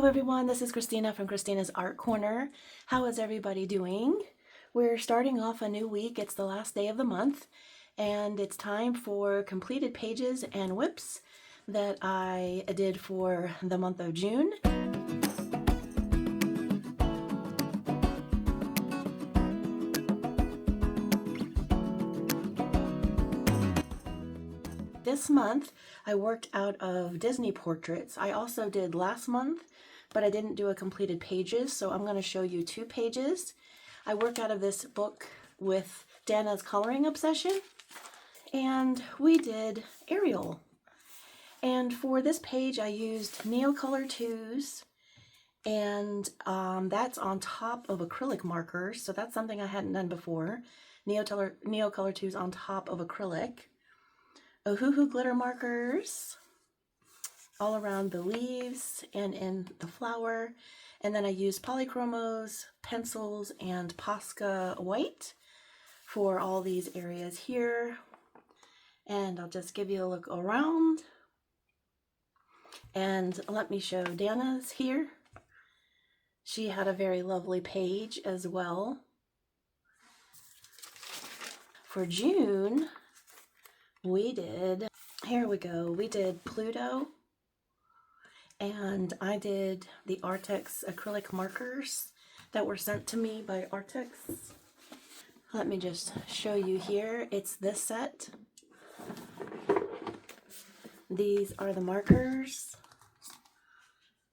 everyone, this is Christina from Christina's Art Corner. How is everybody doing? We're starting off a new week. It's the last day of the month and it's time for completed pages and whips that I did for the month of June. This month I worked out of Disney portraits. I also did last month, but I didn't do a completed pages, so I'm going to show you 2 pages. I worked out of this book with Dana's Coloring Obsession, and we did Ariel. And for this page I used Neocolor 2s, and that's on top of acrylic markers, so that's something I hadn't done before. Neocolor 2s on top of acrylic. Ohuhu glitter markers all around the leaves and in the flower, and then I used polychromos, pencils, and Posca white for all these areas here. And I'll just give you a look around, and let me show Dana's here. She had a very lovely page as well. For June, we did Pluto, and I did the Artex acrylic markers that were sent to me by Artex. Let me just show you here. It's this set. These are the markers.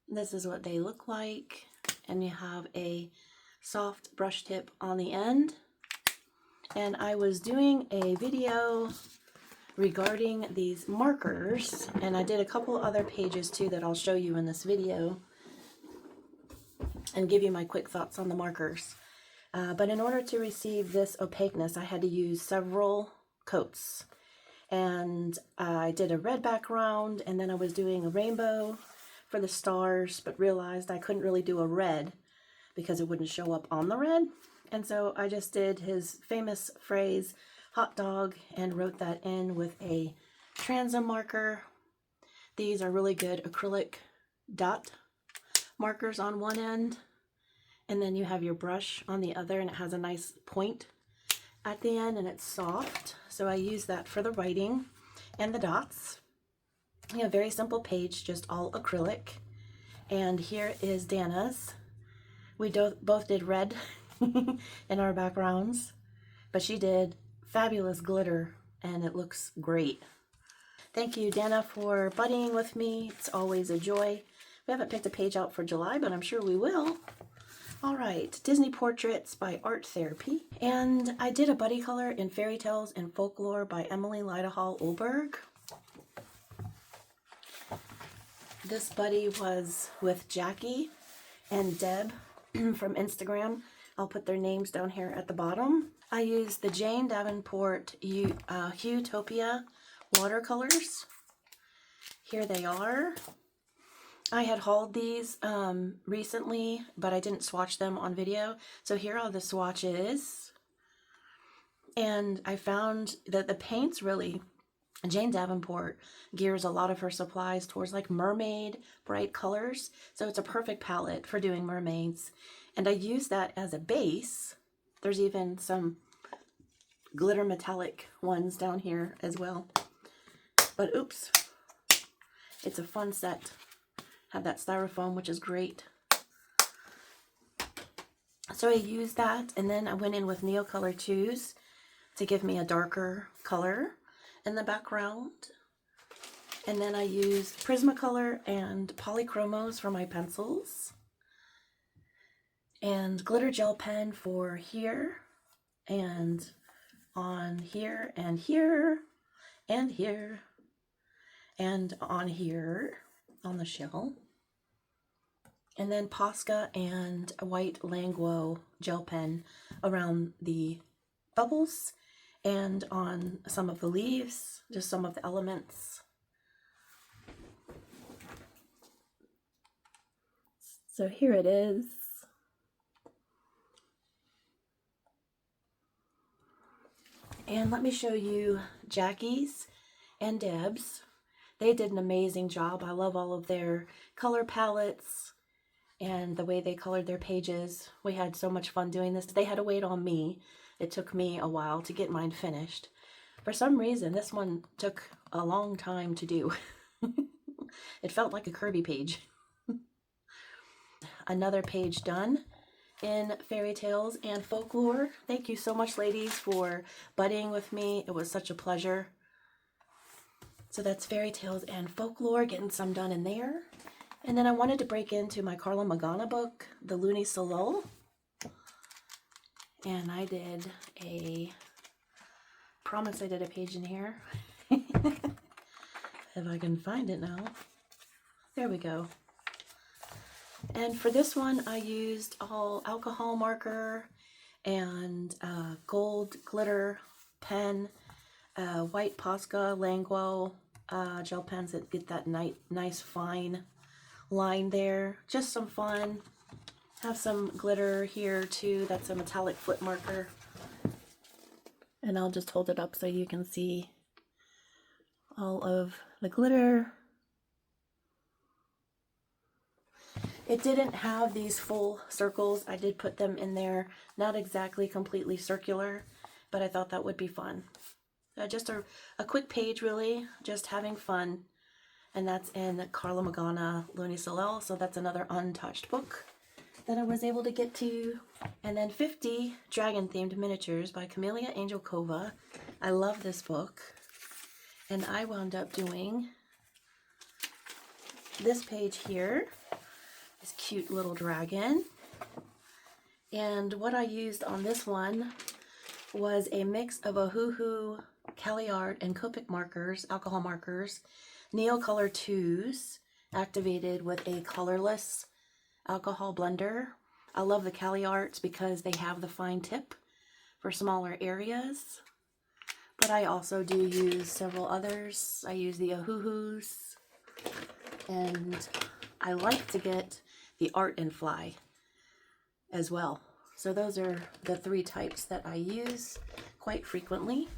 This is what they look like, and you have a soft brush tip on the end. And I was doing a video regarding these markers, and I did a couple other pages too that I'll show you in this video and give you my quick thoughts on the markers. But in order to receive this opaqueness, I had to use several coats, and I did a red background, and then I was doing a rainbow for the stars, but realized I couldn't really do a red because it wouldn't show up on the red, and so I just did his famous phrase, hot dog, and wrote that in with a transom marker. These are really good acrylic dot markers on one end, and then you have your brush on the other, and it has a nice point at the end, and it's soft. So I use that for the writing and the dots. A very simple page, just all acrylic. And here is Dana's. We both did red in our backgrounds, but she did fabulous glitter, and it looks great. Thank you, Dana, for buddying with me. It's always a joy. We haven't picked a page out for July, but I'm sure we will. All right, Disney Portraits by Art Therapy. And I did a buddy color in Fairy Tales and Folklore by Emily Lidahall Olberg. This buddy was with Jackie and Deb from Instagram. I'll put their names down here at the bottom. I used the Jane Davenport Huetopia watercolors. Here they are. I had hauled these recently, but I didn't swatch them on video. So here are the swatches. And I found that the paints really, Jane Davenport gears a lot of her supplies towards like mermaid bright colors. So it's a perfect palette for doing mermaids. And I use that as a base. There's even some glitter metallic ones down here as well. But oops, it's a fun set. Have that styrofoam, which is great. So I used that, and then I went in with Neocolor 2s to give me a darker color in the background. And then I used Prismacolor and polychromos for my pencils, and glitter gel pen for here, and on here, and here, and here, and on here, on the shell. And then Posca and a white Languo gel pen around the bubbles and on some of the leaves, just some of the elements. So here it is. And let me show you Jackie's and Deb's. They did an amazing job. I love all of their color palettes and the way they colored their pages. We had so much fun doing this. They had to wait on me. It took me a while to get mine finished. For some reason, this one took a long time to do. It felt like a Kirby page. Another page done in fairy tales and folklore. Thank you so much, ladies, for buddying with me. It was such a pleasure. So that's fairy tales and folklore, getting some done in there. And then I wanted to break into my Carla Magana book, The Looney Solol. And I did promise I did a page in here. If I can find it now. There we go. And for this one, I used all alcohol marker and gold glitter pen, white Posca Languo gel pens that get that nice fine line there. Just some fun. Have some glitter here too. That's a metallic flip marker. And I'll just hold it up so you can see all of the glitter. It didn't have these full circles. I did put them in there, not exactly completely circular, but I thought that would be fun. Just a quick page, really, just having fun. And that's in Carla Magana, Looney Solol, so that's another untouched book that I was able to get to. And then 50 Dragon-Themed Miniatures by Camellia Angelkova. I love this book. And I wound up doing this page here. This cute little dragon. And what I used on this one was a mix of Ohuhu, Cali Art, and Copic markers, alcohol markers, Neocolor 2s, activated with a colorless alcohol blender. I love the Cali Arts because they have the fine tip for smaller areas. But I also do use several others. I use the Ohuhus, and I like to get the Art and Fly as well. So those are the 3 types that I use quite frequently.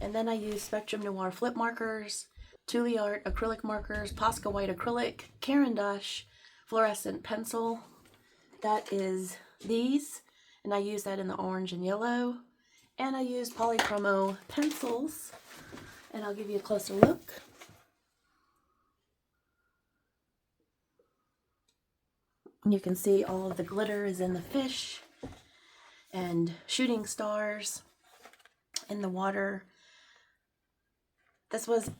And then I use Spectrum Noir flip markers, Thule Art acrylic markers, Posca white acrylic, Caran d'Ache fluorescent pencil. That is these, and I use that in the orange and yellow. And I use polychromo pencils, and I'll give you a closer look. You can see all of the glitter is in the fish and shooting stars in the water. This was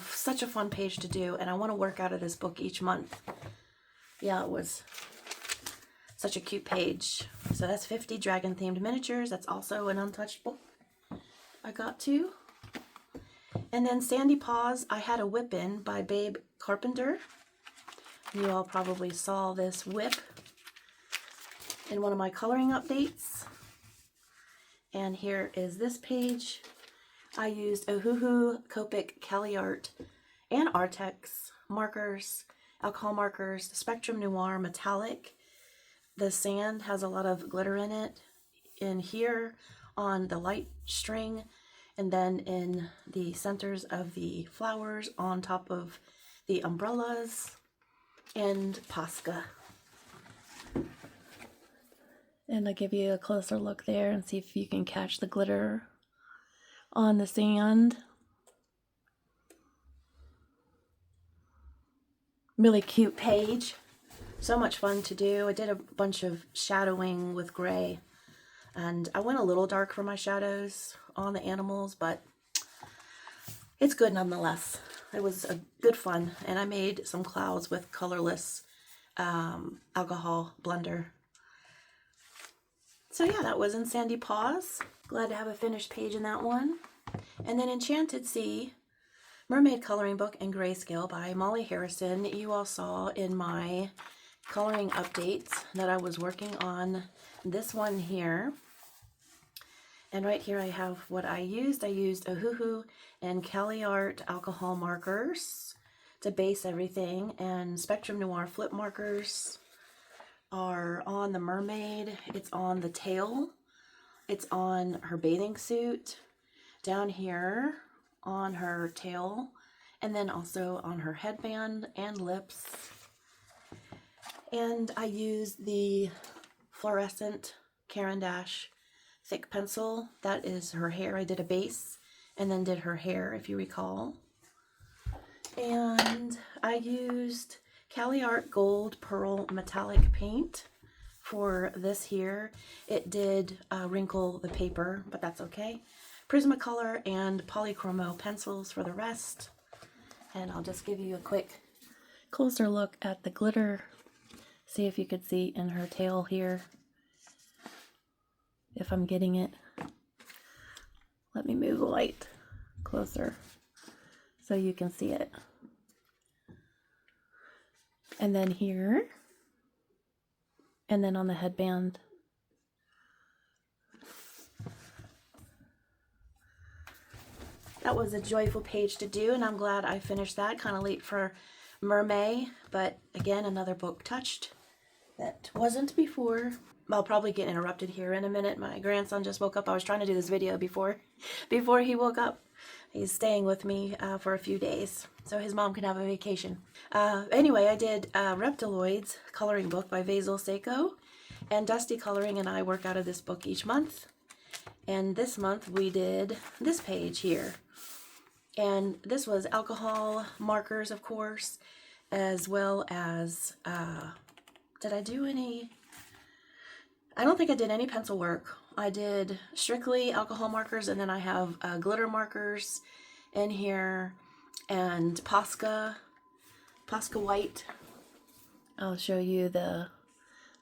such a fun page to do, and I want to work out of this book each month. Yeah, it was such a cute page. So that's 50 dragon-themed miniatures. That's also an untouched book I got to. And then Sandy Paws, I had a whip in by Babe Carpenter. You all probably saw this whip in one of my coloring updates. And here is this page. I used Ohuhu, Copic, Cali Art, and Artex markers, alcohol markers, Spectrum Noir metallic. The sand has a lot of glitter in it. In here on the light string, and then in the centers of the flowers on top of the umbrellas, and Posca. And I'll give you a closer look there and see if you can catch the glitter on the sand. Really cute page. So much fun to do. I did a bunch of shadowing with gray, and I went a little dark for my shadows on the animals, but it's good nonetheless. It was a good fun, and I made some clouds with colorless alcohol blender. So yeah, that was in Sandy Paws. Glad to have a finished page in that one. And then Enchanted Sea, Mermaid Coloring Book in Grayscale by Molly Harrison. You all saw in my coloring updates that I was working on this one here. And right here I have what I used. I used Ohuhu and Cali Art alcohol markers to base everything, and Spectrum Noir flip markers are on the mermaid. It's on the tail. It's on her bathing suit, down here on her tail, and then also on her headband and lips. And I used the fluorescent Caran d'Ache thick pencil. That is her hair. I did a base and then did her hair, if you recall. And I used Cali Art Gold Pearl Metallic Paint for this here. It did wrinkle the paper, but that's okay. Prismacolor and Polychromo pencils for the rest. And I'll just give you a quick closer look at the glitter. See if you could see in her tail here, if I'm getting it. Let me move the light closer so you can see it. And then here, and then on the headband. That was a joyful page to do, and I'm glad I finished that. Kind of late for Mermaid, but again, another book touched that wasn't before. I'll probably get interrupted here in a minute. My grandson just woke up. I was trying to do this video before he woke up. He's staying with me for a few days, so his mom can have a vacation. Anyway, I did Reptiloids coloring book by Basil Seiko, and Dusty Coloring and I work out of this book each month. And this month we did this page here. And this was alcohol markers, of course, as well as, did I do any? I don't think I did any pencil work. I did strictly alcohol markers, and then I have glitter markers in here, and Posca white. I'll show you the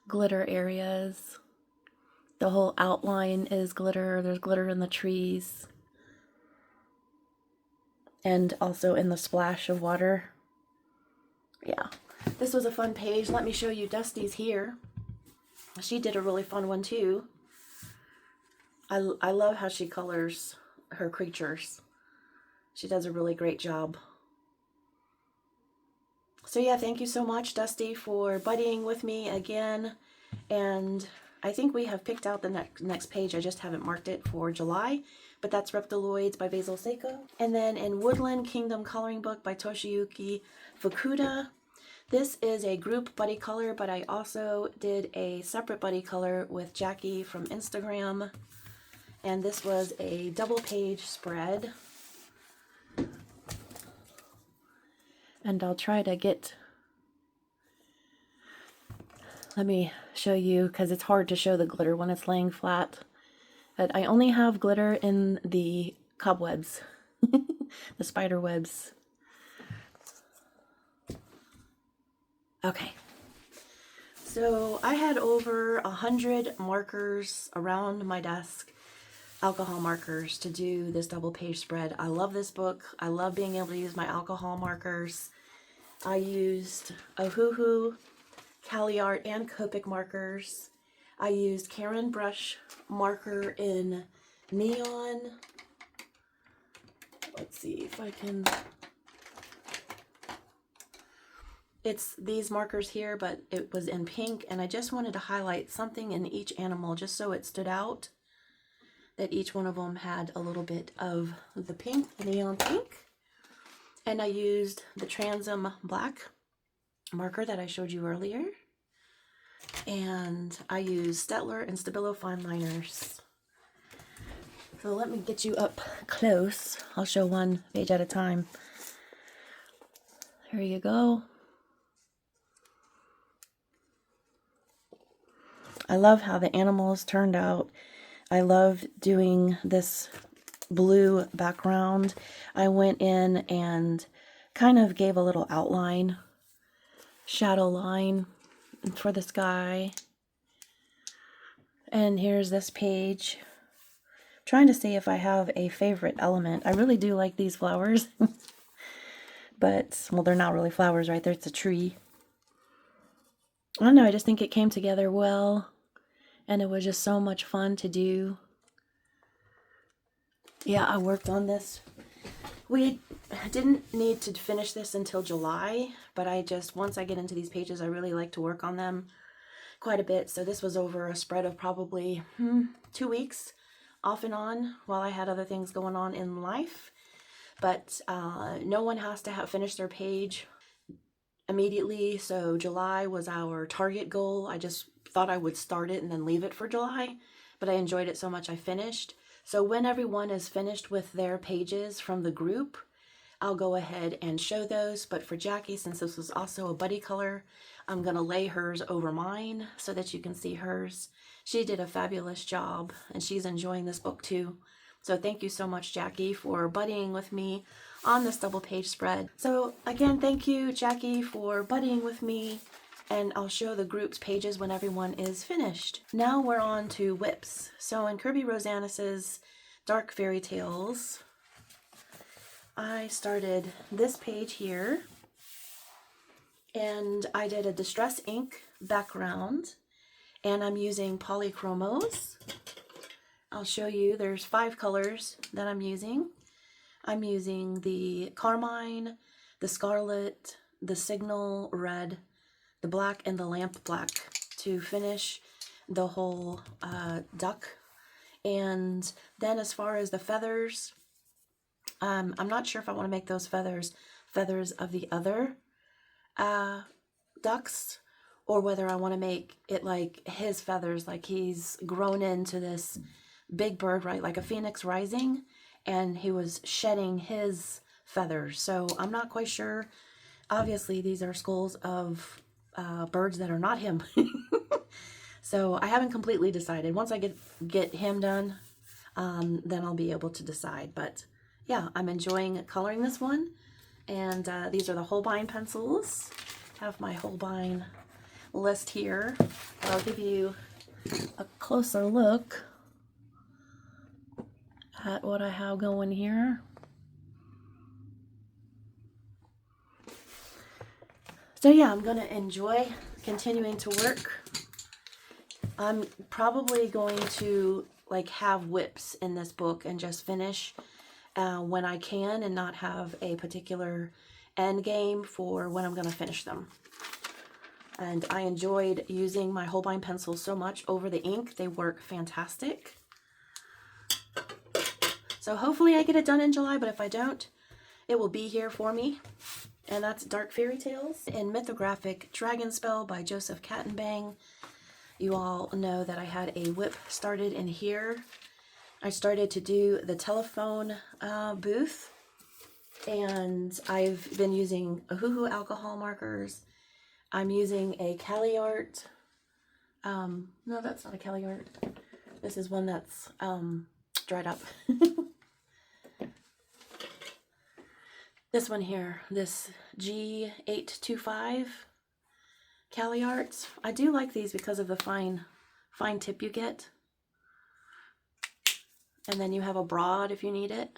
glitter areas. The whole outline is glitter. There's glitter in the trees. And also in the splash of water. Yeah, this was a fun page. Let me show you Dusty's here. She did a really fun one too. I love how she colors her creatures. She does a really great job. So yeah, thank you so much, Dusty, for buddying with me again. And I think we have picked out the next page. I just haven't marked it for July. But that's Reptiloids by Basil Seiko. And then in Woodland Kingdom Coloring Book by Toshiyuki Fukuda. This is a group buddy color, but I also did a separate buddy color with Jackie from Instagram. And this was a double page spread. And I'll try to get... Let me show you, because it's hard to show the glitter when it's laying flat. But I only have glitter in the cobwebs, the spider webs. Okay, so I had over 100 markers around my desk, alcohol markers, to do this double page spread. I love this book. I love being able to use my alcohol markers. I used Ohuhu, Cali Art, and Copic markers. I used Caran brush marker in neon. Let's see if I can... It's these markers here, but it was in pink, and I just wanted to highlight something in each animal just so it stood out, that each one of them had a little bit of the pink, the neon pink. And I used the Transom black marker that I showed you earlier. And I used Stettler and Stabilo fine liners. So let me get you up close. I'll show one page at a time. Here you go. I love how the animals turned out. I love doing this blue background. I went in and kind of gave a little outline, shadow line for the sky. And here's this page. Trying to see if I have a favorite element. I really do like these flowers. But, well, they're not really flowers right there. It's a tree. I don't know, I just think it came together well. And it was just so much fun to do. Yeah, I worked on this. We didn't need to finish this until July, but once I get into these pages, I really like to work on them quite a bit. So this was over a spread of probably 2 weeks, off and on, while I had other things going on in life. But no one has to have finished their page immediately. So July was our target goal. I just thought I would start it and then leave it for July, but I enjoyed it so much I finished. So when everyone is finished with their pages from the group, I'll go ahead and show those. But for Jackie, since this was also a buddy color, I'm going to lay hers over mine so that you can see hers. She did a fabulous job, and she's enjoying this book too. So thank you so much, Jackie, for buddying with me on this double page spread. So again, thank you, Jackie, for buddying with me, and I'll show the group's pages when everyone is finished. Now we're on to whips. So in Kirby Rosanes's Dark Fairy Tales, I started this page here, and I did a Distress ink background, and I'm using polychromos. I'll show you, there's 5 colors that I'm using. I'm using the Carmine, the Scarlet, the Signal Red, the Black, and the Lamp Black to finish the whole duck. And then as far as the feathers, I'm not sure if I want to make those feathers of the other ducks, or whether I want to make it like his feathers, like he's grown into this big bird, right, like a phoenix rising, and he was shedding his feathers. So I'm not quite sure. Obviously these are skulls of birds that are not him. So I haven't completely decided. Once I get him done, then I'll be able to decide. But yeah, I'm enjoying coloring this one. And these are the Holbein pencils. I have my Holbein list here. I'll give you a closer look at what I have going here. So yeah, I'm going to enjoy continuing to work. I'm probably going to like have whips in this book and just finish when I can, and not have a particular end game for when I'm going to finish them. And I enjoyed using my Holbein pencils so much over the ink. They work fantastic. So hopefully I get it done in July, but if I don't, it will be here for me. And that's Dark Fairy Tales in Mythographic Dragon Spell by Joseph Kattenbang. You all know that I had a whip started in here. I started to do the telephone booth, and I've been using Ohuhu alcohol markers. I'm using a Cali Art. No, that's not a Cali Art. This is one that's dried up. This one here, this G825 Cali Arts. I do like these because of the fine tip you get. And then you have a broad if you need it.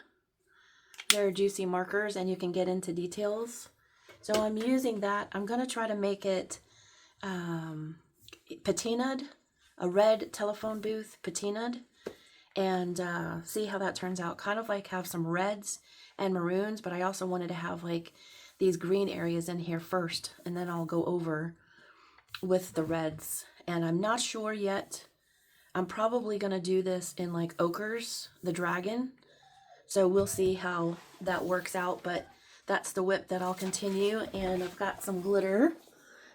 They're juicy markers and you can get into details. So I'm using that. I'm going to try to make it patinaed, a red telephone booth patinaed, and see how that turns out. Kind of like have some reds and maroons, but I also wanted to have like these green areas in here first, and then I'll go over with the reds. And I'm not sure yet. I'm probably going to do this in like ochres, the dragon. So we'll see how that works out, but that's the whip that I'll continue. And I've got some glitter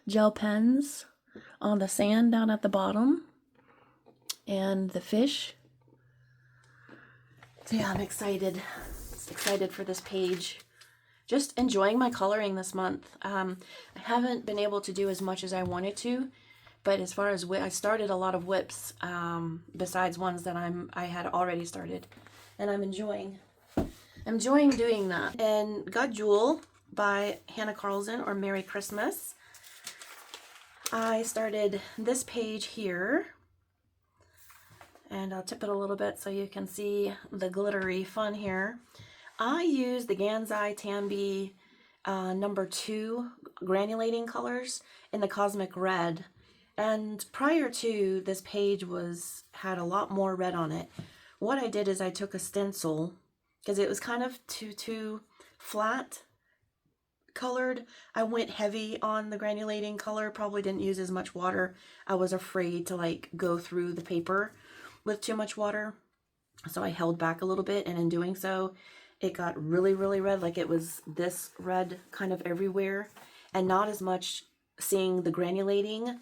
gel pens on the sand down at the bottom and the fish. So yeah, I'm excited. Excited for this page. Just enjoying my coloring this month. I haven't been able to do as much as I wanted to, but as far as I started a lot of whips besides ones that I had already started, and I'm enjoying doing that. And Got Jewel by Hannah Carlson, or Merry Christmas. I started this page here, and I'll tip it a little bit so you can see the glittery fun here. I use the Gansai Tambi number 2 granulating colors in the Cosmic Red. And prior to this page had a lot more red on it. What I did is I took a stencil, because it was kind of too flat colored. I went heavy on the granulating color, probably didn't use as much water. I was afraid to like go through the paper with too much water. So I held back a little bit, and in doing so, it got really, really red. Like it was this red kind of everywhere. and not as much seeing the granulating.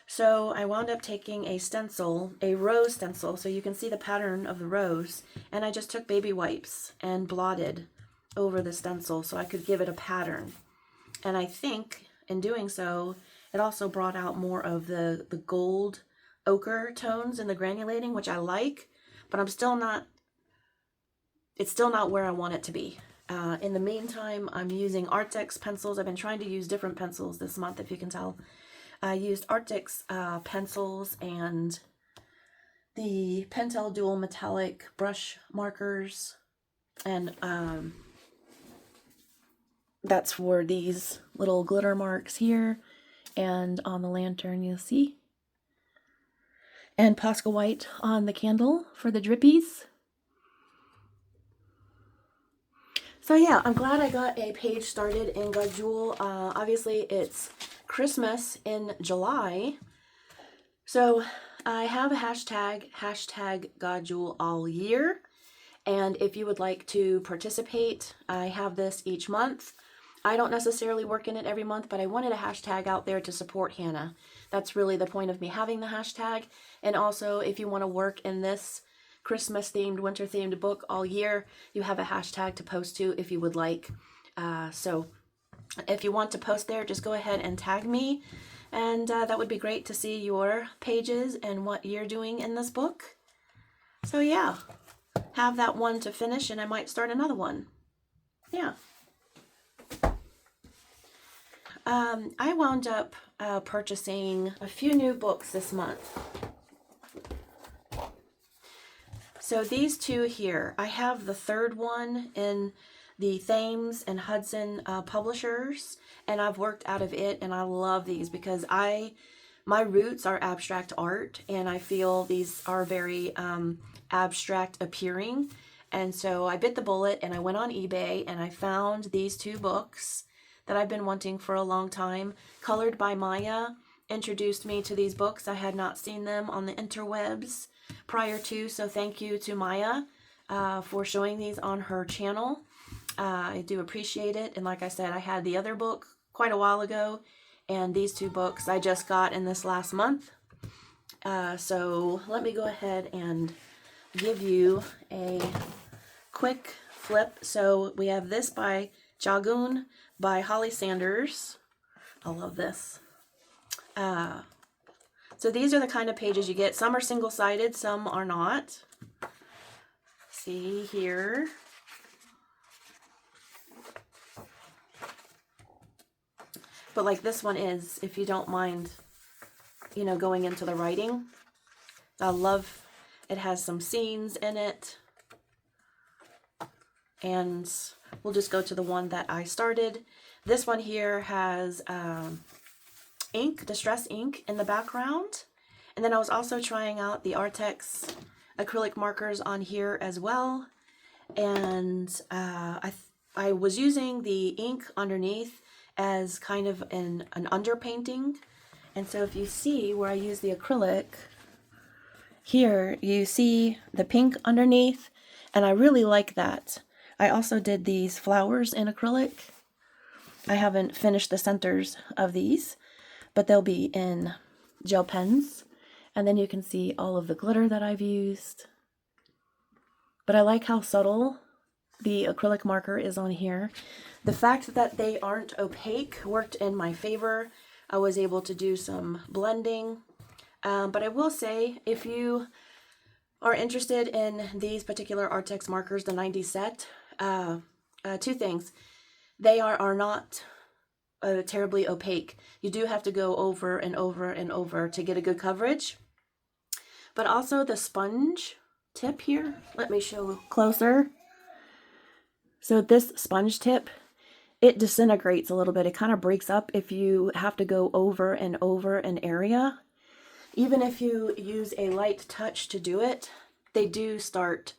So I wound up taking a stencil, a rose stencil, so you can see the pattern of the rose, and I just took baby wipes and blotted over the stencil so I could give it a pattern. And I think in doing so, it also brought out more of the gold ochre tones in the granulating, which I like, but it's still not where I want it to be. In the meantime, I'm using Arctex pencils. I've been trying to use different pencils this month, if you can tell. I used Arctex pencils and the Pentel Dual Metallic brush markers, and that's for these little glitter marks here, and on the lantern you'll see, and Posca White on the candle for the drippies. So yeah, I'm glad I got a page started in Gajul. Obviously it's Christmas in July, so I have a hashtag Gajul all year, and if you would like to participate, I have this each month. I don't necessarily work in it every month, but I wanted a hashtag out there to support Hannah. That's really the point of me having the hashtag. And also, if you want to work in this Christmas-themed, winter-themed book all year, you have a hashtag to post to if you would like. So if you want to post there, just go ahead and tag me. And that would be great to see your pages and what you're doing in this book. So yeah, have that one to finish and I might start another one. Yeah. I wound up purchasing a few new books this month. So these two here, I have the third one in the Thames and Hudson publishers, and I've worked out of it, and I love these because my roots are abstract art, and I feel these are very abstract appearing. And so I bit the bullet and I went on eBay and I found these two books that I've been wanting for a long time. Colored by Maya introduced me to these books. I had not seen them on the interwebs prior to, so thank you to Maya for showing these on her channel. I do appreciate it, and like I said, I had the other book quite a while ago, and these two books I just got in this last month. So let me go ahead and give you a quick flip. So we have this by Jagun by Holly Sanders. I love this. So these are the kind of pages you get. Some are single-sided, some are not. See here. But like this one is, if you don't mind, you know, going into the writing. I love, it has some scenes in it. And we'll just go to the one that I started. This one here has ink, distress ink in the background. And then I was also trying out the Arctex acrylic markers on here as well. And I was using the ink underneath as kind of an underpainting. And so if you see where I use the acrylic, here you see the pink underneath, and I really like that. I also did these flowers in acrylic. I haven't finished the centers of these, but they'll be in gel pens. And then you can see all of the glitter that I've used. But I like how subtle the acrylic marker is on here. The fact that they aren't opaque worked in my favor. I was able to do some blending. But I will say, if you are interested in these particular Arctex markers, the 90 set, two things. They are not terribly opaque. You do have to go over and over and over to get a good coverage. But also the sponge tip here, let me show closer. So this sponge tip, it disintegrates a little bit. It kind of breaks up if you have to go over and over an area. Even if you use a light touch to do it, they do start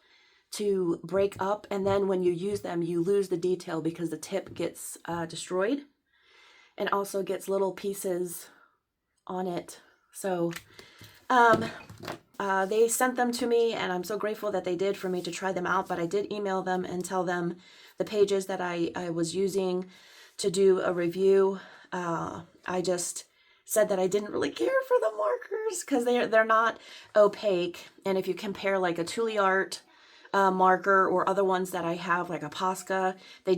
to break up, and then when you use them, you lose the detail because the tip gets destroyed, and also gets little pieces on it. So they sent them to me, and I'm so grateful that they did for me to try them out, but I did email them and tell them the pages that I was using to do a review I just said that I didn't really care for the markers because they're not opaque. And if you compare like a Art marker or other ones that I have, like a Posca, they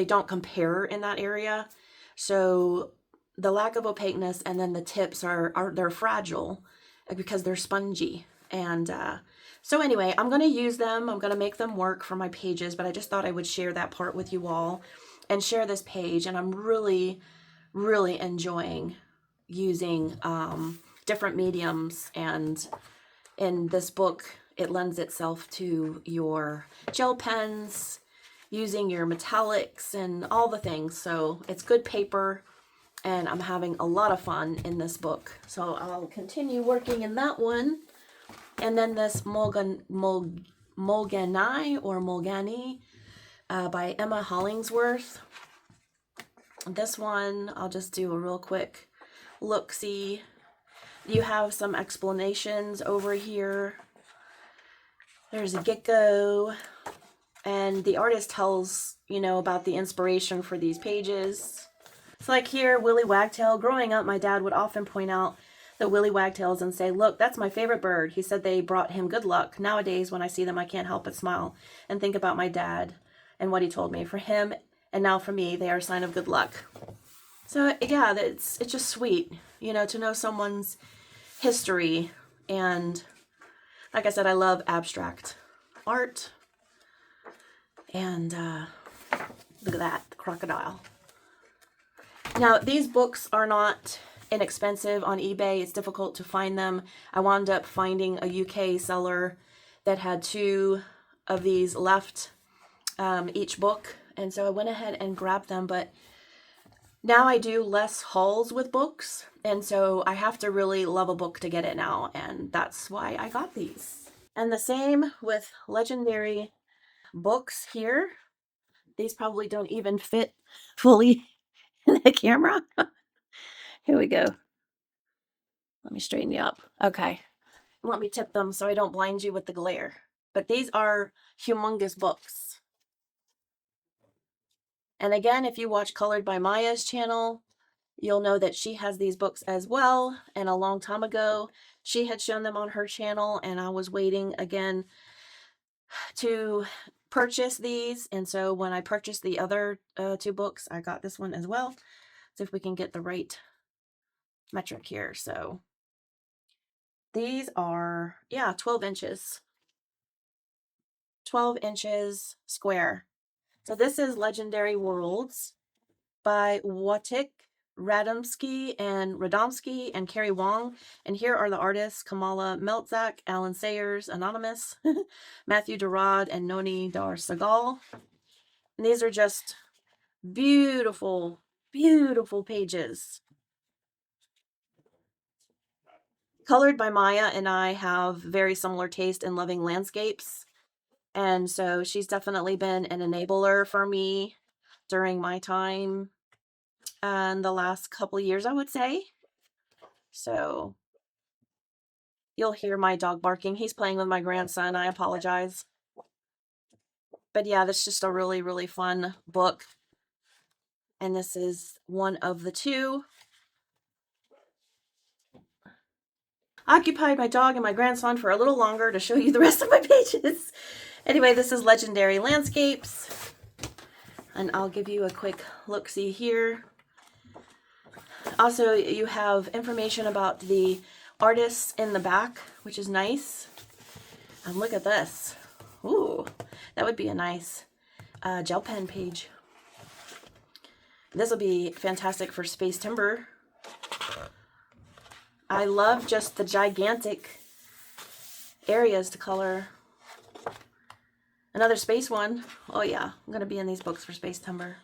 don't compare in that area. So the lack of opaqueness, and then the tips they're fragile because they're spongy. And so anyway, I'm going to use them. I'm going to make them work for my pages, but I just thought I would share that part with you all and share this page. And I'm really, really enjoying using different mediums. And in this book, it lends itself to your gel pens, using your metallics and all the things. So it's good paper, and I'm having a lot of fun in this book. So I'll continue working in that one. And then this Mulgani by Emma Hollingsworth. This one, I'll just do a real quick look-see. You have some explanations over here. There's a gecko, and the artist tells, about the inspiration for these pages. It's like here, Willy Wagtail. Growing up, my dad would often point out the Willy Wagtails and say, "Look, that's my favorite bird. He said they brought him good luck." Nowadays, when I see them, I can't help but smile and think about my dad and what he told me. For him, and now for me, they are a sign of good luck. So yeah, it's just sweet, to know someone's history. And like I said, I love abstract art. And look at that, the crocodile. Now, these books are not inexpensive on eBay. It's difficult to find them. I wound up finding a UK seller that had 2 of these left, each book. And so I went ahead and grabbed them. But now I do less hauls with books. And so I have to really love a book to get it now. And that's why I got these. And the same with Legendary books here. These probably don't even fit fully in the camera. Here we go. Let me straighten you up. Okay. Let me tip them so I don't blind you with the glare. But these are humongous books. And again, if you watch Colored by Maya's channel, you'll know that she has these books as well. And a long time ago, she had shown them on her channel, and I was waiting again to purchase these. And so when I purchased the other 2 books, I got this one as well. So if we can get the right metric here. So these are, 12 inches. 12 inches square. So this is Legendary Worlds by Wojtek Radomski and Carrie Wong. And here are the artists: Kamala Meltzak, Alan Sayers, Anonymous, Matthew Durad, and Noni Dar Sagal. And these are just beautiful, beautiful pages. Colored by Maya and I have very similar taste in loving landscapes. And so she's definitely been an enabler for me during my time and the last couple of years, I would say. So you'll hear my dog barking. He's playing with my grandson. I apologize. But yeah, that's just a really, really fun book. And this is one of the 2. I occupied my dog and my grandson for a little longer to show you the rest of my pages. Anyway, this is Legendary Landscapes. And I'll give you a quick look-see here. Also, you have information about the artists in the back, which is nice. And look at this. Ooh, that would be a nice gel pen page. This will be fantastic for space timber. I love just the gigantic areas to color. Another space one. Oh yeah, I'm going to be in these books for space timber.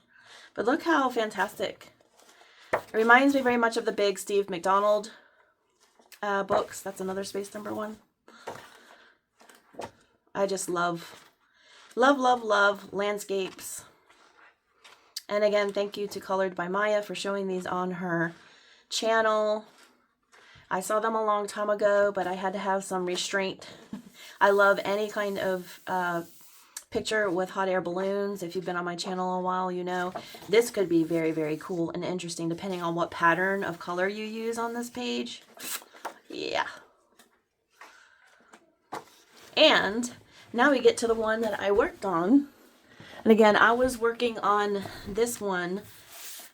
But look how fantastic. It reminds me very much of the big Steve McDonald books. That's another space timber one. I just love, love, love, love landscapes. And again, thank you to Colored by Maya for showing these on her channel. I saw them a long time ago, but I had to have some restraint. I love any kind of picture with hot air balloons. If you've been on my channel a while, you know this could be very, very cool and interesting depending on what pattern of color you use on this page. Yeah. And now we get to the one that I worked on. And again, I was working on this one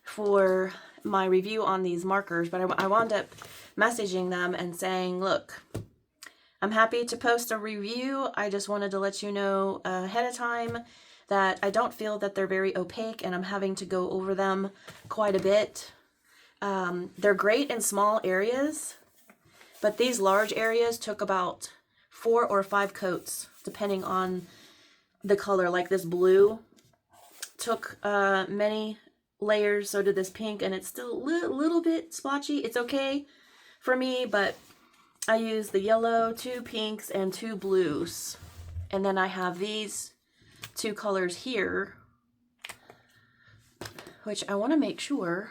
for my review on these markers, but I wound up messaging them and saying, look, I'm happy to post a review. I just wanted to let you know ahead of time that I don't feel that they're very opaque and I'm having to go over them quite a bit. They're great in small areas, but these large areas took about 4 or 5 coats, depending on the color. Like this blue took many layers, so did this pink, and it's still a little bit splotchy. It's okay for me, but I use the yellow, 2 pinks, and 2 blues. And then I have these 2 colors here, which I want to make sure,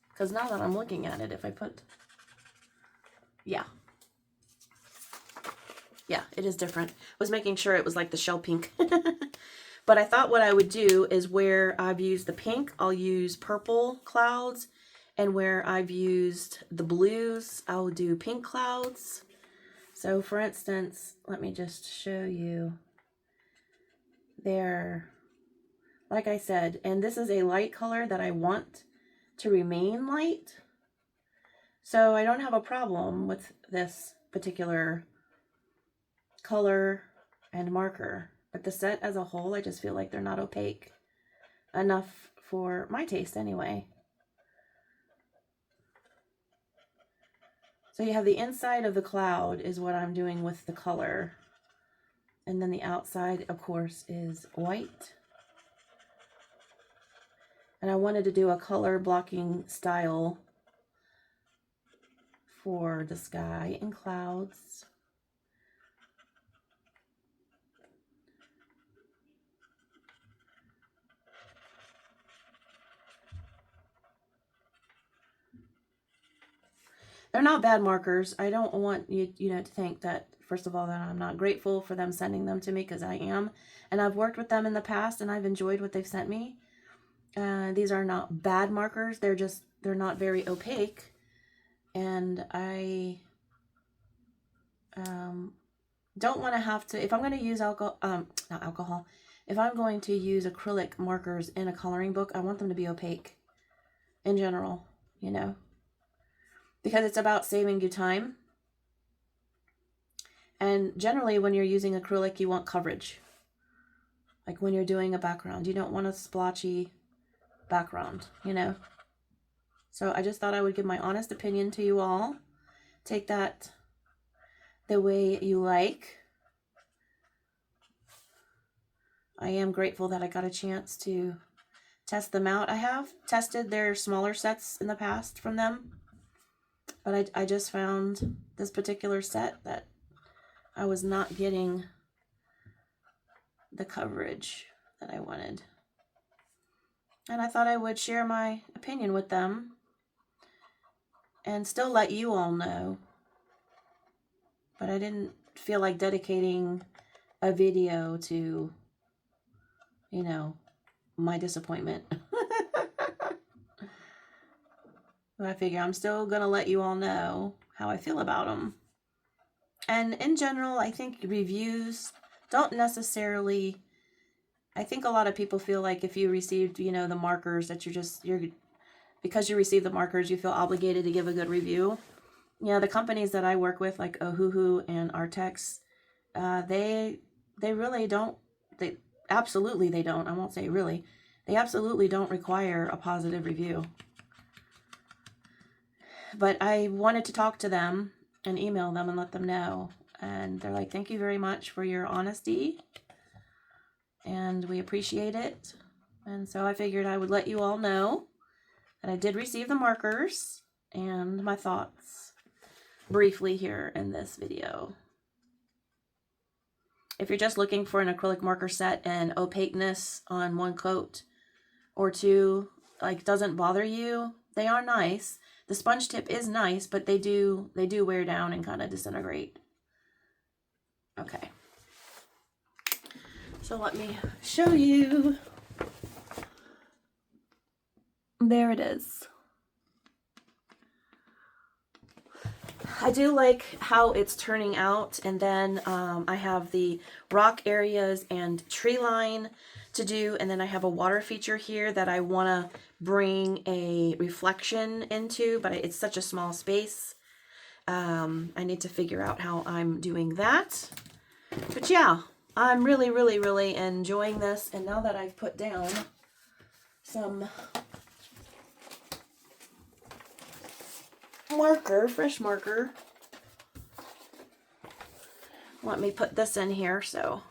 because now that I'm looking at it, if I put, yeah, it is different. I was making sure it was like the shell pink. But I thought what I would do is where I've used the pink, I'll use purple clouds. And where I've used the blues, I'll do pink clouds. So for instance, let me just show you there. Like I said, and this is a light color that I want to remain light. So I don't have a problem with this particular color and marker. But the set as a whole, I just feel like they're not opaque enough for my taste anyway. So you have the inside of the cloud is what I'm doing with the color. And then the outside, of course, is white. And I wanted to do a color blocking style for the sky and clouds. They're not bad markers. I don't want you to think that, first of all, that I'm not grateful for them sending them to me, because I am. And I've worked with them in the past and I've enjoyed what they've sent me. These are not bad markers. They're not very opaque. And I don't want to have to, if I'm going to use if I'm going to use acrylic markers in a coloring book, I want them to be opaque in general, you know. Because it's about saving you time. And generally when you're using acrylic, you want coverage. Like when you're doing a background, you don't want a splotchy background, you know. So I just thought I would give my honest opinion to you all. Take that the way you like. I am grateful that I got a chance to test them out. I have tested their smaller sets in the past from them. But I just found this particular set that I was not getting the coverage that I wanted. And I thought I would share my opinion with them and still let you all know. But I didn't feel like dedicating a video to, you know, my disappointment. But I figure I'm still going to let you all know how I feel about them. And in general, I think reviews don't necessarily, I think a lot of people feel like if you received, you know, the markers that because you received the markers, you feel obligated to give a good review. You know, the companies that I work with, like Ohuhu and Artex, they really don't, absolutely they don't, I won't say really, they absolutely don't require a positive review. But I wanted to talk to them and email them and let them know. And they're like, thank you very much for your honesty. And we appreciate it. And so I figured I would let you all know that I did receive the markers and my thoughts briefly here in this video. If you're just looking for an acrylic marker set and opaqueness on one coat or two, like, doesn't bother you, they are nice. The sponge tip is nice, but they do wear down and kind of disintegrate. Okay. So let me show you. There it is. I do like how it's turning out, and then I have the rock areas and tree line to do, and then I have a water feature here that I want to bring a reflection into, but it's such a small space. I need to figure out how I'm doing that. But yeah, I'm really, really, really enjoying this, and now that I've put down some marker, fresh marker. Let me put this in here so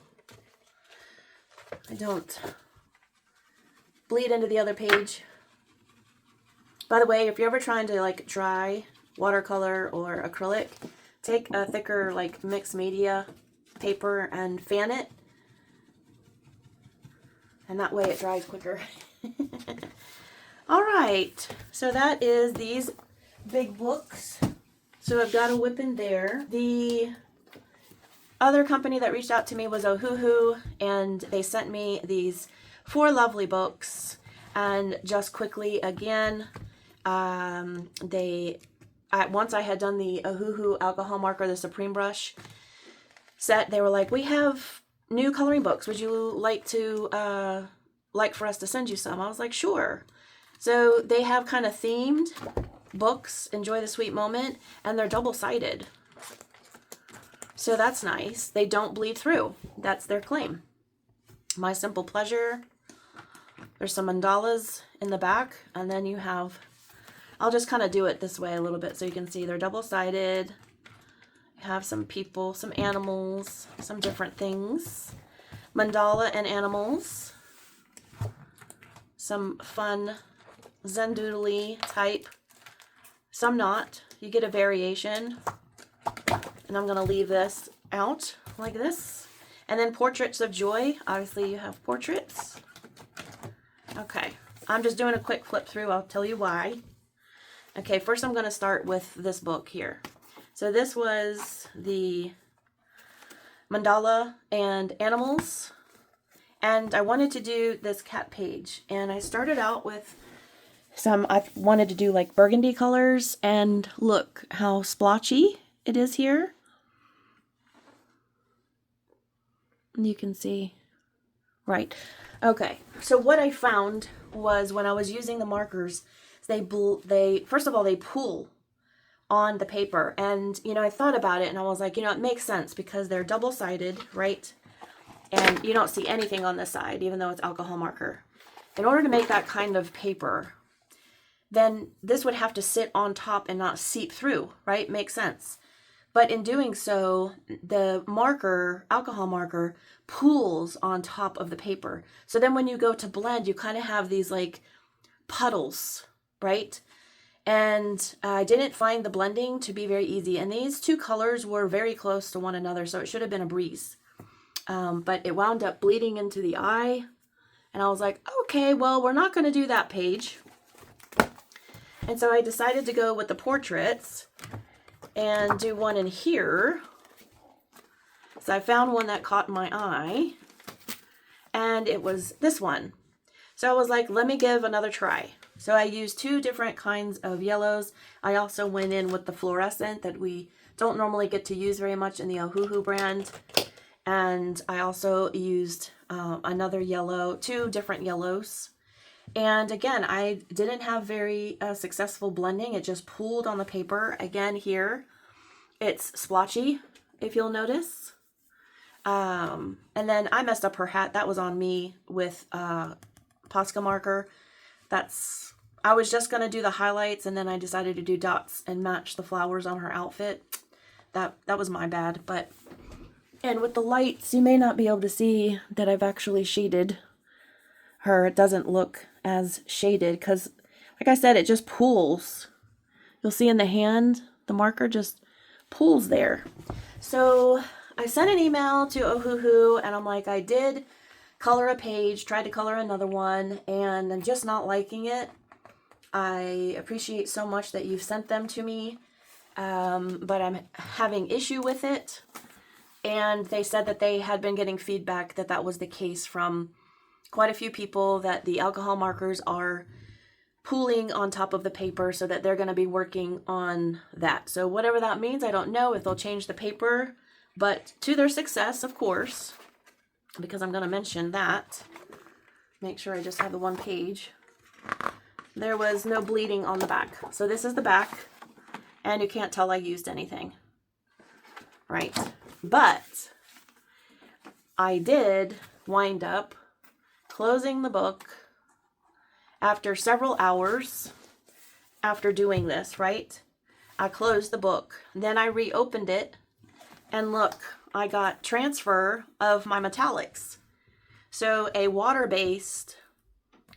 I don't bleed into the other page. By the way, if you're ever trying to like dry watercolor or acrylic, take a thicker like mixed media paper and fan it, and that way it dries quicker. All right, so that is these big books. So I've got a whip in there. The other company that reached out to me was Ohuhu, and they sent me these 4 lovely books. And just quickly again, once I had done the Ohuhu alcohol marker, the Supreme brush set, they were like, we have new coloring books. Would you like to like for us to send you some? I was like, sure. So they have kind of themed books, Enjoy the Sweet Moment, and they're double-sided. So that's nice. They don't bleed through. That's their claim. My Simple Pleasure. There's some mandalas in the back, and then you have, I'll just kind of do it this way a little bit so you can see they're double-sided. You have some people, some animals, some different things. Mandala and animals. Some fun Zen doodly type. Some not. You get a variation. And I'm going to leave this out like this. And then Portraits of Joy. Obviously you have portraits. Okay. I'm just doing a quick flip through. I'll tell you why. Okay, first I'm going to start with this book here. So this was the Mandala and Animals. And I wanted to do this cat page. And I started out with I wanted to do like burgundy colors, and look how splotchy it is here. You can see. Right. Okay. So what I found was when I was using the markers, they first of all, they pool on the paper. And, you know, I thought about it and I was like, you know, it makes sense because they're double-sided, right? And you don't see anything on this side, even though it's alcohol marker. In order to make that kind of paper, then this would have to sit on top and not seep through, right? Makes sense. But in doing so, the marker, alcohol marker, pools on top of the paper. So then when you go to blend, you kind of have these like puddles, right? And I didn't find the blending to be very easy. And these 2 colors were very close to one another, so it should have been a breeze. But it wound up bleeding into the eye. And I was like, okay, well, we're not going to do that page. And so I decided to go with the portraits and do one in here. So I found one that caught my eye, and it was this one. So I was like, let me give another try. So I used 2 different kinds of yellows. I also went in with the fluorescent that we don't normally get to use very much in the Ohuhu brand. And I also used another yellow, 2 different yellows. And again, I didn't have very successful blending. It just pooled on the paper. Again, here, it's splotchy, if you'll notice. And then I messed up her hat. That was on me with Posca marker. I was just going to do the highlights, and then I decided to do dots and match the flowers on her outfit. That was my bad. And with the lights, you may not be able to see that I've actually shaded her. It doesn't look as shaded because, like I said, it just pools. You'll see in the hand, the marker just pools there. So I sent an email to Ohuhu, and I'm like, I did color a page, tried to color another one, and I'm just not liking it. I appreciate so much that you've sent them to me, but I'm having issue with it. And they said that they had been getting feedback that that was the case from quite a few people, that the alcohol markers are pooling on top of the paper, so that they're going to be working on that. So whatever that means, I don't know if they'll change the paper, but to their success, of course, because I'm going to mention that. Make sure I just have the one page. There was no bleeding on the back. So this is the back, and you can't tell I used anything, right? But I did wind up closing the book after several hours after doing this, right? I closed the book. Then I reopened it, and look, I got transfer of my metallics. So a water-based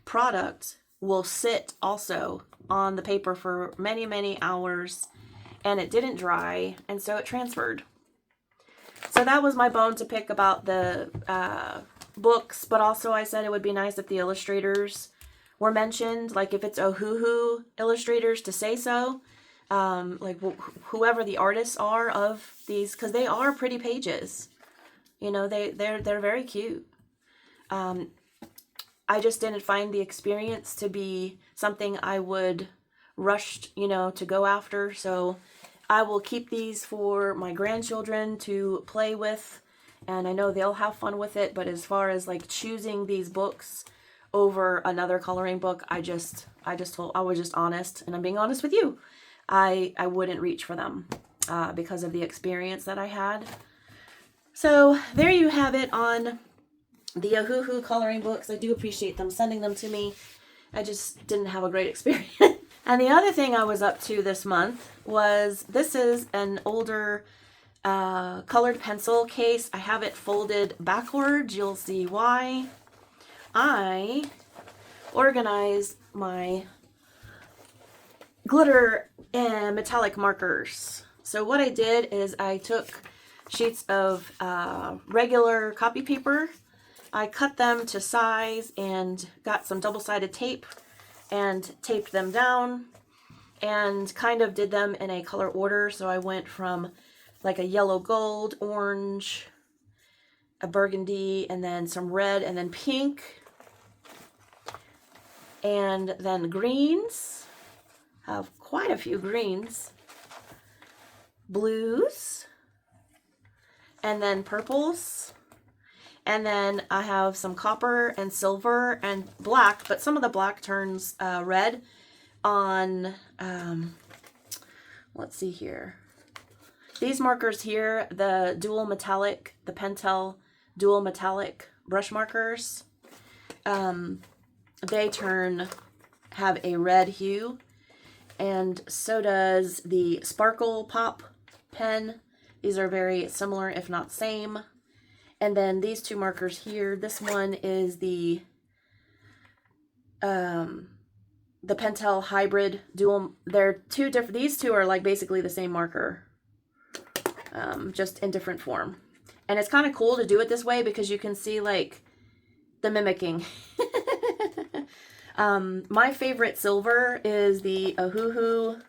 product will sit also on the paper for many, many hours, and it didn't dry, and so it transferred. So that was my bone to pick about the books, but also I said it would be nice if the illustrators were mentioned, like if it's Ohuhu illustrators, to say so, like whoever the artists are of these, because they are pretty pages. You know, they're very cute. I just didn't find the experience to be something I would rush, you know, to go after. So I will keep these for my grandchildren to play with, and I know they'll have fun with it. But as far as like choosing these books over another coloring book, I was just honest, and I'm being honest with you. I wouldn't reach for them because of the experience that I had. So there you have it on the Ohuhu coloring books. I do appreciate them sending them to me. I just didn't have a great experience. And the other thing I was up to this month was, this is an older colored pencil case. I have it folded backwards. You'll see why. I organized my glitter and metallic markers. So what I did is I took sheets of regular copy paper. I cut them to size and got some double-sided tape and taped them down and kind of did them in a color order. So I went from like a yellow gold, orange, a burgundy, and then some red, and then pink, and then greens. I have quite a few greens, blues, and then purples. And then I have some copper and silver and black, but some of the black turns red on, let's see here. These markers here, the dual metallic, the Pentel dual metallic brush markers, they have a red hue, and so does the Sparkle Pop pen. These are very similar, if not same. And then these two markers here, this one is the Pentel hybrid dual. They're two different. These two are like basically the same marker, just in different form. And it's kind of cool to do it this way because you can see like the mimicking. My favorite silver is the Ohuhu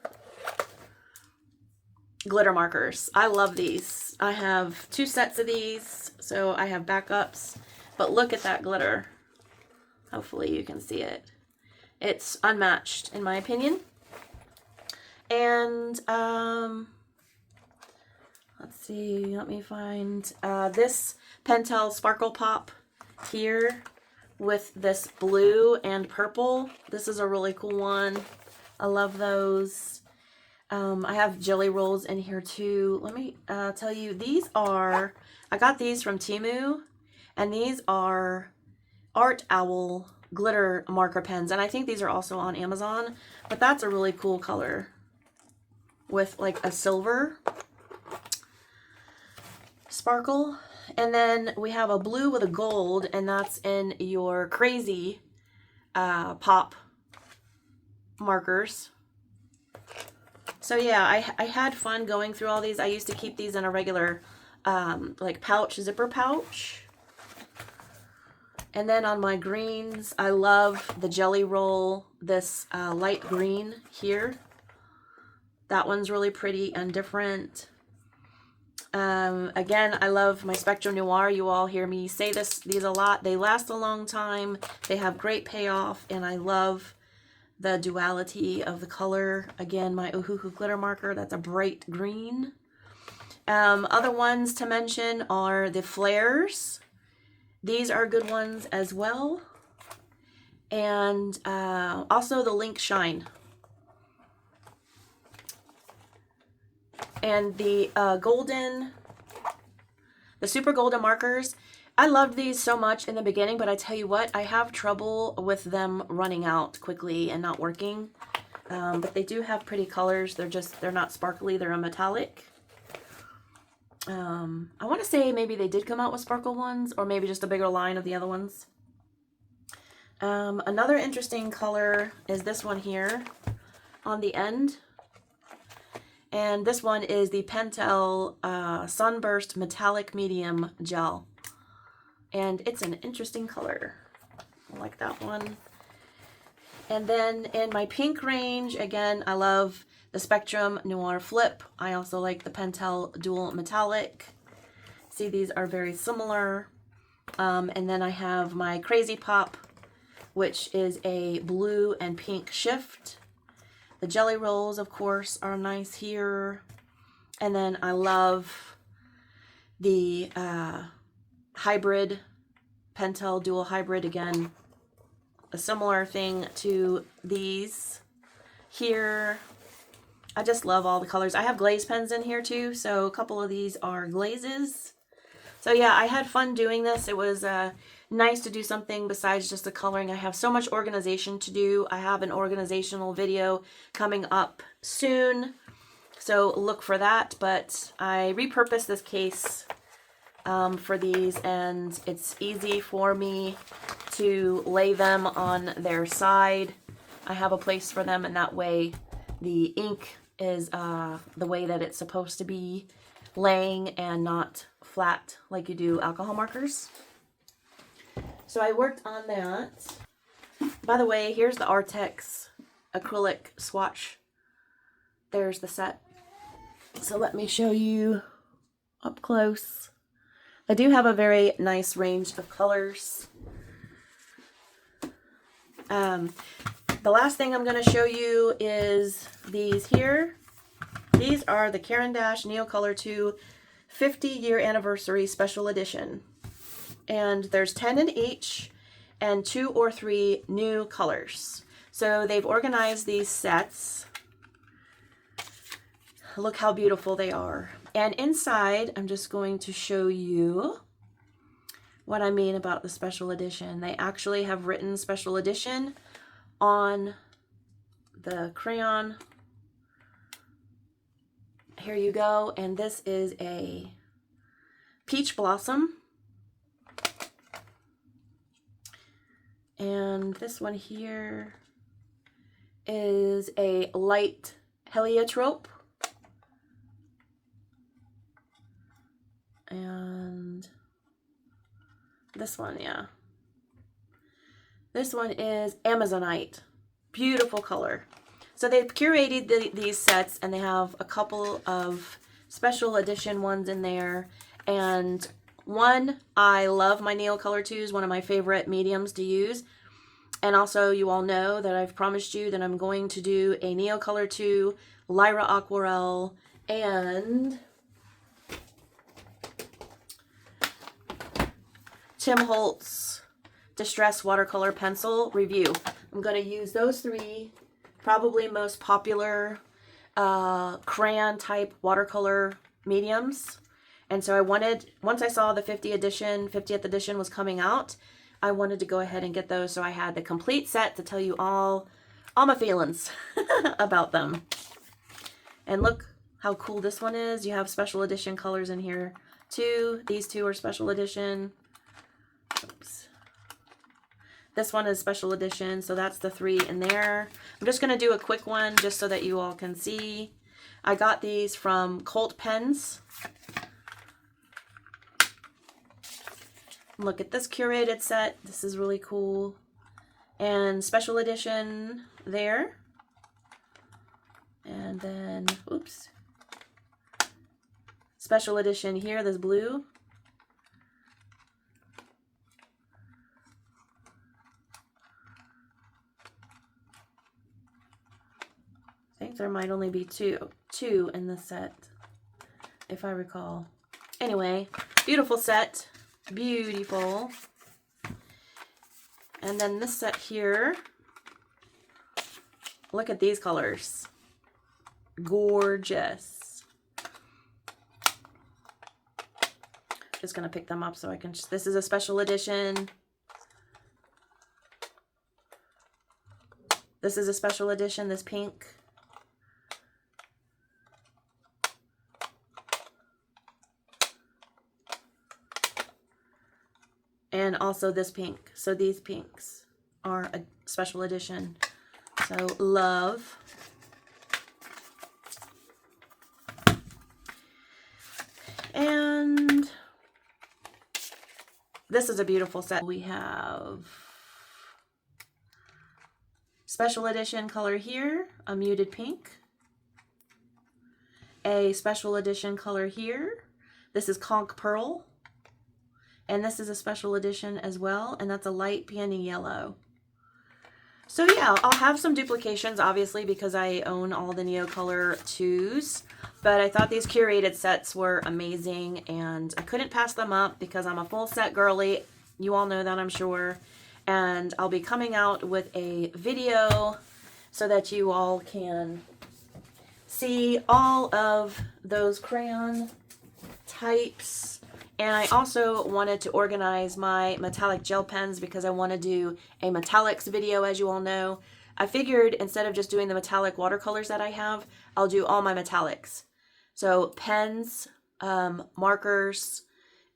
glitter markers. I love these. I have 2 sets of these, so I have backups. But look at that glitter. Hopefully you can see it. It's unmatched in my opinion. And let's see, let me find this Pentel Sparkle Pop here with this blue and purple. This is a really cool one. I love those. I have jelly rolls in here too. Let me tell you, I got these from Temu, and these are Art Owl glitter marker pens, and I think these are also on Amazon, but that's a really cool color with like a silver sparkle. And then we have a blue with a gold, and that's in your Crazy Pop markers. So yeah, I had fun going through all these. I used to keep these in a regular like pouch, zipper pouch. And then on my greens, I love the Jelly Roll, this light green here. That one's really pretty and different. Again, I love my Spectrum Noir. You all hear me say these a lot. They last a long time. They have great payoff, and I love the duality of the color. Again, my Ohuhu glitter marker, that's a bright green. Other ones to mention are the flares. These are good ones as well. And also the Link Shine. And the super golden markers. I loved these so much in the beginning, but I tell you what, I have trouble with them running out quickly and not working. But they do have pretty colors. They're not sparkly, they're a metallic. I want to say maybe they did come out with sparkle ones, or maybe just a bigger line of the other ones. Another interesting color is this one here on the end. And this one is the Pentel Sunburst Metallic Medium Gel. And it's an interesting color. I like that one. And then in my pink range, again, I love the Spectrum Noir Flip. I also like the Pentel Dual Metallic. See, these are very similar. And then I have my Crazy Pop, which is a blue and pink shift. The Jelly Rolls, of course, are nice here. And then I love the hybrid, Pentel Dual Hybrid. Again, a similar thing to these here. I just love all the colors. I have glaze pens in here too, so a couple of these are glazes. So yeah, I had fun doing this. It was nice to do something besides just the coloring. I have so much organization to do. I have an organizational video coming up soon, so look for that. But I repurposed this case for these, and it's easy for me to lay them on their side. I have a place for them, and that way the ink is the way that it's supposed to be, laying and not flat like you do alcohol markers. So I worked on that. By the way, here's the Artex acrylic swatch. There's the set. So let me show you up close. I do have a very nice range of colors. The last thing I'm going to show you is these here. These are the Caran d'Ache Neocolor 2 50-year anniversary special edition. And there's 10 in each and 2 or 3 new colors. So they've organized these sets. Look how beautiful they are. And inside, I'm just going to show you what I mean about the special edition. They actually have written special edition on the crayon. Here you go. And this is a peach blossom. And this one here is a light heliotrope. And this one, yeah. This one is Amazonite. Beautiful color. So they've curated these sets, and they have a couple of special edition ones in there. And one, I love my Neocolor 2s, one of my favorite mediums to use. And also, you all know that I've promised you that I'm going to do a Neocolor 2 Lyra Aquarelle and Tim Holtz Distress Watercolor Pencil review. I'm going to use those 3 probably most popular crayon type watercolor mediums. And so I wanted, once I saw the 50th edition was coming out, I wanted to go ahead and get those. So I had the complete set to tell you all my feelings about them. And look how cool this one is. You have special edition colors in here too. These 2 are special edition. Oops. This one is special edition, so that's the 3 in there. I'm just going to do a quick one just so that you all can see. I got these from Colt Pens. Look at this curated set. This is really cool. And special edition there. And then, oops. special edition here, this blue. I think there might only be two in this set, if I recall. Anyway, beautiful set. Beautiful. And then this set here, look at these colors. Gorgeous. Just gonna pick them up so I can, this is a special edition. This is a special edition, this pink. And also this pink. So these pinks are a special edition. So love. And this is a beautiful set. We have special edition color here, a muted pink. A special edition color here. This is conch pearl. And this is a special edition as well, and that's a light peony yellow. So yeah, I'll have some duplications, obviously, because I own all the Neocolor 2s. But I thought these curated sets were amazing, and I couldn't pass them up because I'm a full set girly. You all know that, I'm sure. And I'll be coming out with a video so that you all can see all of those crayon types. And I also wanted to organize my metallic gel pens because I want to do a metallics video, as you all know. I figured instead of just doing the metallic watercolors that I have, I'll do all my metallics. So pens, markers,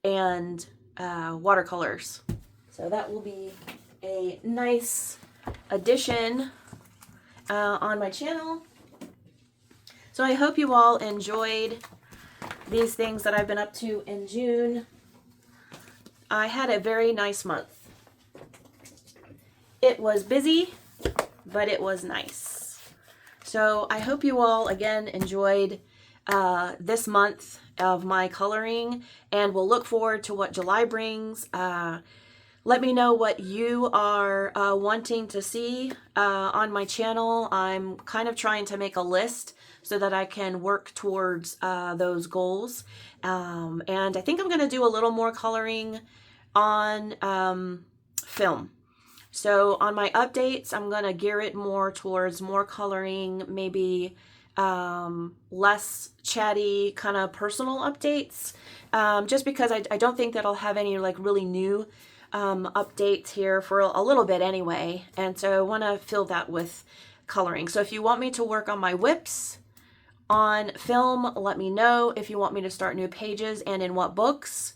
and watercolors. So that will be a nice addition on my channel. So I hope you all enjoyed these things that I've been up to in June. I had a very nice month. It was busy, but it was nice. So I hope you all again enjoyed this month of my coloring, and we'll look forward to what July brings. Let me know what you are wanting to see on my channel. I'm kind of trying to make a list so that I can work towards those goals. And I think I'm going to do a little more coloring on film. So on my updates, I'm going to gear it more towards more coloring, maybe less chatty kind of personal updates, just because I don't think that I'll have any like really new updates here for a little bit anyway. And so I want to fill that with coloring. So if you want me to work on my whips on film, let me know. If you want me to start new pages and in what books.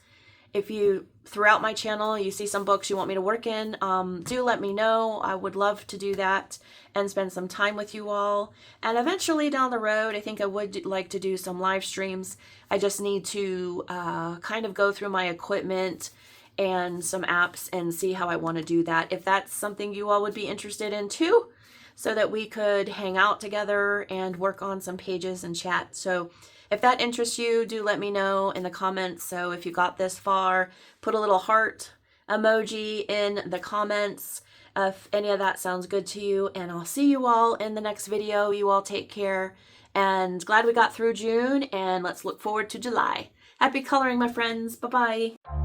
If you, throughout my channel, you see some books you want me to work in, do let me know. I would love to do that and spend some time with you all. And eventually down the road, I think I would like to do some live streams. I just need to kind of go through my equipment and some apps and see how I want to do that. If that's something you all would be interested in too, so that we could hang out together and work on some pages and chat. So if that interests you, do let me know in the comments. So if you got this far, put a little heart emoji in the comments if any of that sounds good to you. And I'll see you all in the next video. You all take care. And glad we got through June, and let's look forward to July. Happy coloring, my friends. Bye-bye.